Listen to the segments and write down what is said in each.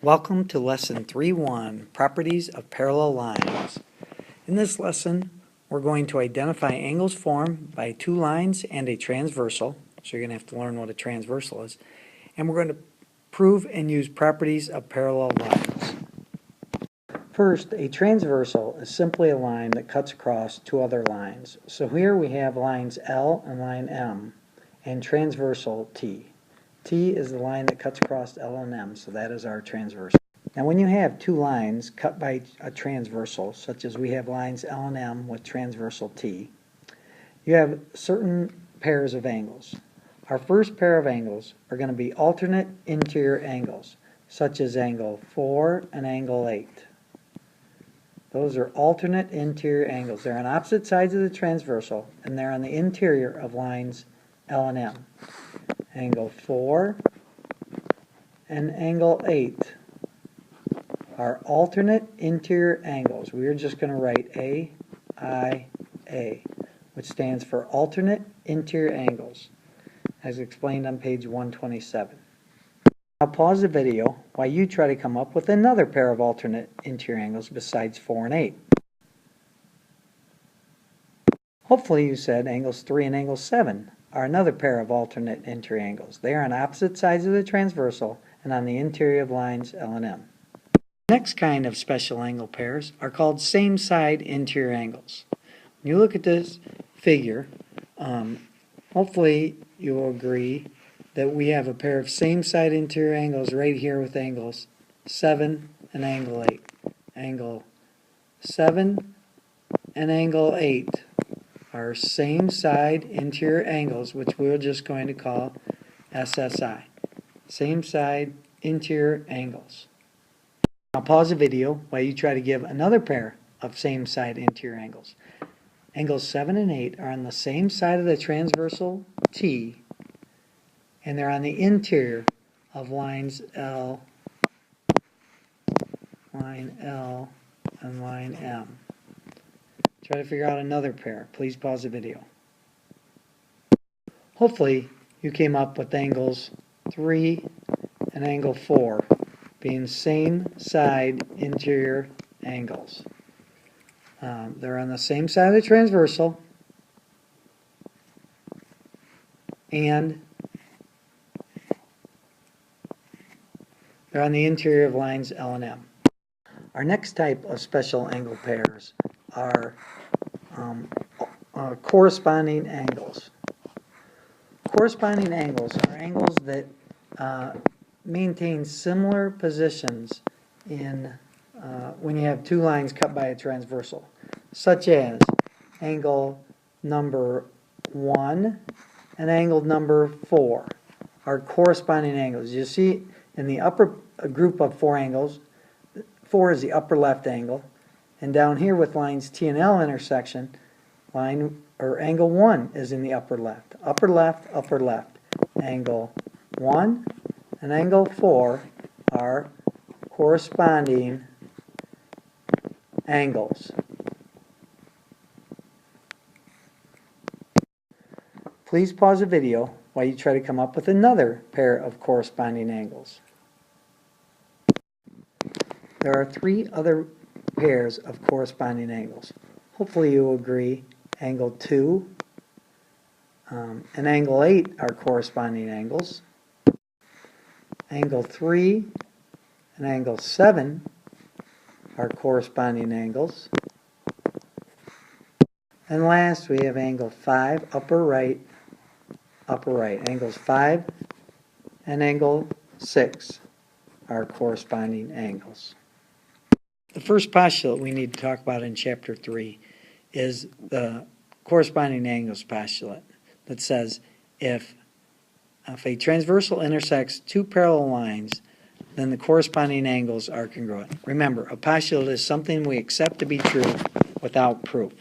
Welcome to Lesson 3.1, Properties of Parallel Lines. In this lesson, we're going to identify angles formed by two lines and a transversal. So you're going to have to learn what a transversal is. And we're going to prove and use properties of parallel lines. First, a transversal is simply a line that cuts across two other lines. So here we have lines L and line M, and transversal T. T is the line that cuts across L and M, so that is our transversal. Now when you have two lines cut by a transversal, such as we have lines L and M with transversal T, you have certain pairs of angles. Our first pair of angles are going to be alternate interior angles, such as angle 4 and angle 8. Those are alternate interior angles. They're on opposite sides of the transversal, and they're on the interior of lines L and M. Angle 4 and angle 8 are alternate interior angles. We are just going to write AIA, which stands for alternate interior angles, as explained on page 127. Now pause the video while you try to come up with another pair of alternate interior angles besides 4 and 8. Hopefully you said angles 3 and angle 7 are another pair of alternate interior angles. They are on opposite sides of the transversal and on the interior of lines L and M. The next kind of special angle pairs are called same side interior angles. When you look at this figure, hopefully you will agree that we have a pair of same side interior angles right here with angles 7 and angle 8. Angle 7 and angle 8 are same side interior angles, which we're just going to call SSI. Same side interior angles. Now pause the video while you try to give another pair of same side interior angles. Angles 7 and 8 are on the same side of the transversal T, and they're on the interior of lines L, line L, and line M. Try to figure out another pair. Please pause the video. Hopefully you came up with angles 3 and angle 4 being same side interior angles. They're on the same side of the transversal and they're on the interior of lines L and M. Our next type of special angle pairs are corresponding angles. Corresponding angles are angles that maintain similar positions in when you have two lines cut by a transversal, such as angle number 1 and angle number 4 are corresponding angles. You see in the upper group of 4 angles, 4 is the upper left angle, and down here with lines T and L intersection, angle 1 is in the upper left. Upper left, upper left. Angle 1 and angle 4 are corresponding angles. Please pause the video while you try to come up with another pair of corresponding angles. There are 3 other pairs of corresponding angles. Hopefully you will agree angle 2 and angle 8 are corresponding angles. Angle 3 and angle 7 are corresponding angles. And last we have angle 5, upper right, upper right. Angles 5 and angle 6 are corresponding angles. The first postulate we need to talk about in Chapter 3 is the corresponding angles postulate that says if a transversal intersects two parallel lines, then the corresponding angles are congruent. Remember, a postulate is something we accept to be true without proof.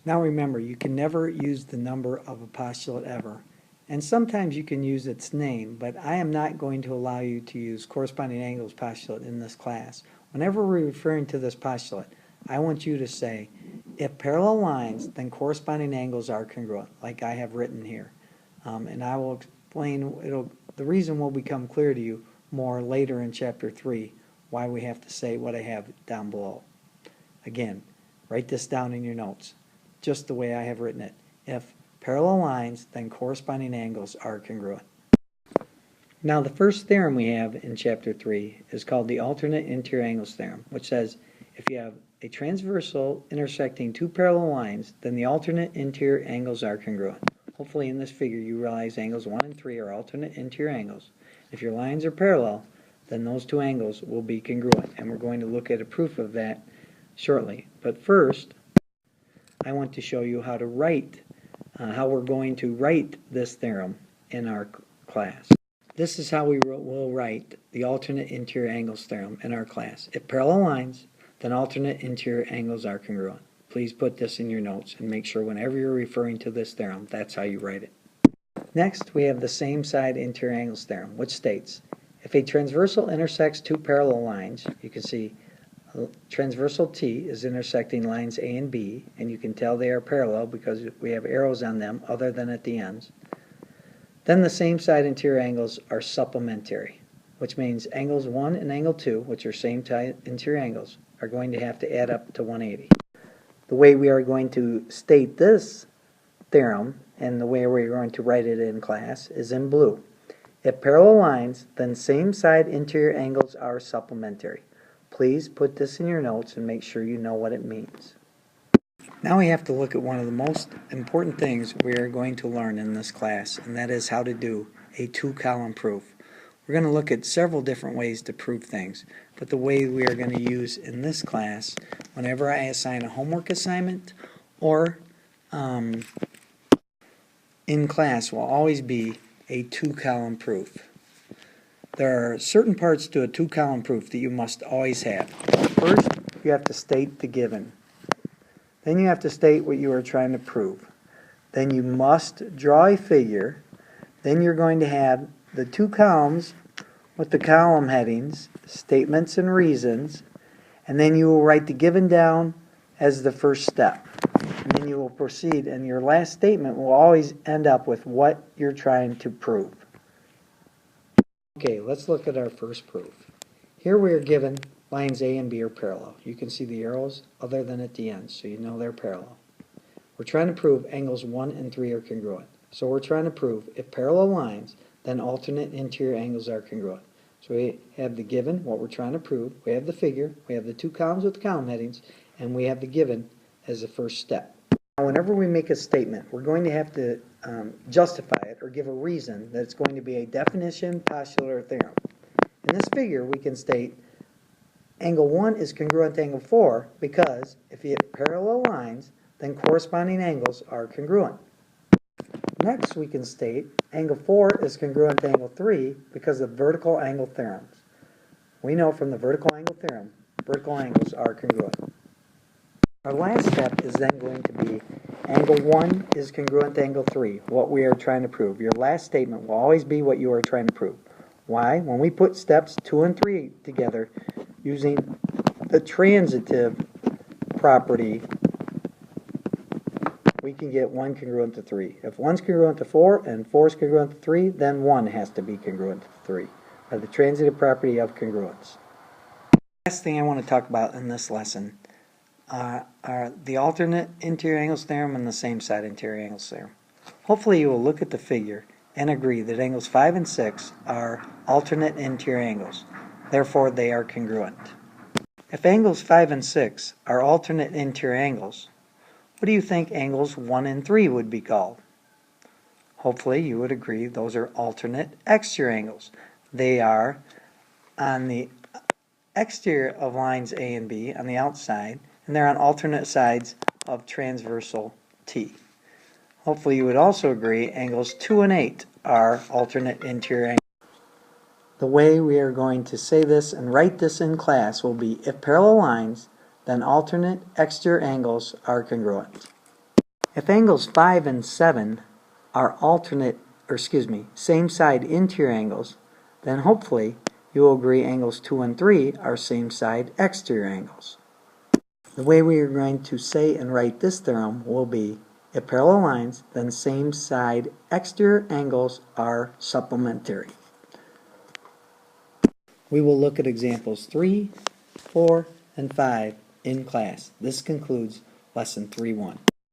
Now remember, you can never use the number of a postulate ever. And sometimes you can use its name, but I am not going to allow you to use corresponding angles postulate in this class. Whenever we're referring to this postulate, I want you to say, if parallel lines, then corresponding angles are congruent, like I have written here. And I will explain, the reason will become clear to you more later in Chapter 3 why we have to say what I have down below. Again, write this down in your notes, just the way I have written it. If parallel lines, then corresponding angles are congruent. Now the first theorem we have in Chapter 3 is called the alternate interior angles theorem, which says if you have a transversal intersecting two parallel lines, then the alternate interior angles are congruent. Hopefully in this figure you realize angles 1 and 3 are alternate interior angles. If your lines are parallel, then those two angles will be congruent, and we're going to look at a proof of that shortly. But first, I want to show you how to write, how we're going to write this theorem in our class. This is how we will write the alternate interior angles theorem in our class. If parallel lines, then alternate interior angles are congruent. Please put this in your notes and make sure whenever you're referring to this theorem, that's how you write it. Next, we have the same side interior angles theorem, which states, if a transversal intersects two parallel lines, you can see transversal T is intersecting lines A and B, and you can tell they are parallel because we have arrows on them other than at the ends. Then the same side interior angles are supplementary, which means angles 1 and angle 2, which are same side interior angles, are going to have to add up to 180. The way we are going to state this theorem and the way we're going to write it in class is in blue. If parallel lines, then same side interior angles are supplementary. Please put this in your notes and make sure you know what it means. Now we have to look at one of the most important things we are going to learn in this class, and that is how to do a two-column proof. We're going to look at several different ways to prove things, but the way we are going to use in this class, whenever I assign a homework assignment or in class, will always be a two-column proof. There are certain parts to a two-column proof that you must always have. First, you have to state the given. Then you have to state what you are trying to prove. Then you must draw a figure. Then you're going to have the two columns with the column headings, statements and reasons, and then you will write the given down as the first step. And then you will proceed, and your last statement will always end up with what you're trying to prove. Okay, let's look at our first proof. Here we are given lines A and B are parallel. You can see the arrows other than at the end, so you know they're parallel. We're trying to prove angles 1 and 3 are congruent. So we're trying to prove if parallel lines, then alternate interior angles are congruent. So we have the given, what we're trying to prove, we have the figure, we have the two columns with the column headings, and we have the given as the first step. Now, whenever we make a statement, we're going to have to justify it or give a reason that it's going to be a definition, postulate, or theorem. In this figure, we can state angle 1 is congruent to angle 4 because if you have parallel lines, then corresponding angles are congruent. Next, we can state angle 4 is congruent to angle 3 because of vertical angle theorems. We know from the vertical angle theorem, vertical angles are congruent. Our last step is then going to be angle 1 is congruent to angle 3, what we are trying to prove. Your last statement will always be what you are trying to prove. Why? When we put steps 2 and 3 together using the transitive property, we can get 1 congruent to 3. If 1's congruent to 4 and 4's congruent to 3, then 1 has to be congruent to 3, by the transitive property of congruence. Last thing I want to talk about in this lesson are the alternate interior angles theorem and the same side interior angles theorem. Hopefully you will look at the figure and agree that angles 5 and 6 are alternate interior angles. Therefore, they are congruent. If angles 5 and 6 are alternate interior angles, what do you think angles 1 and 3 would be called? Hopefully you would agree those are alternate exterior angles. They are on the exterior of lines A and B on the outside, and they're on alternate sides of transversal T. Hopefully you would also agree angles 2 and 8 are alternate interior angles. The way we are going to say this and write this in class will be if parallel lines, then alternate exterior angles are congruent. If angles 5 and 7 are same side interior angles, then hopefully you will agree angles 2 and 3 are same side exterior angles. The way we are going to say and write this theorem will be if parallel lines, then same side exterior angles are supplementary. We will look at examples 3, 4, and 5 in class. This concludes Lesson 3-1.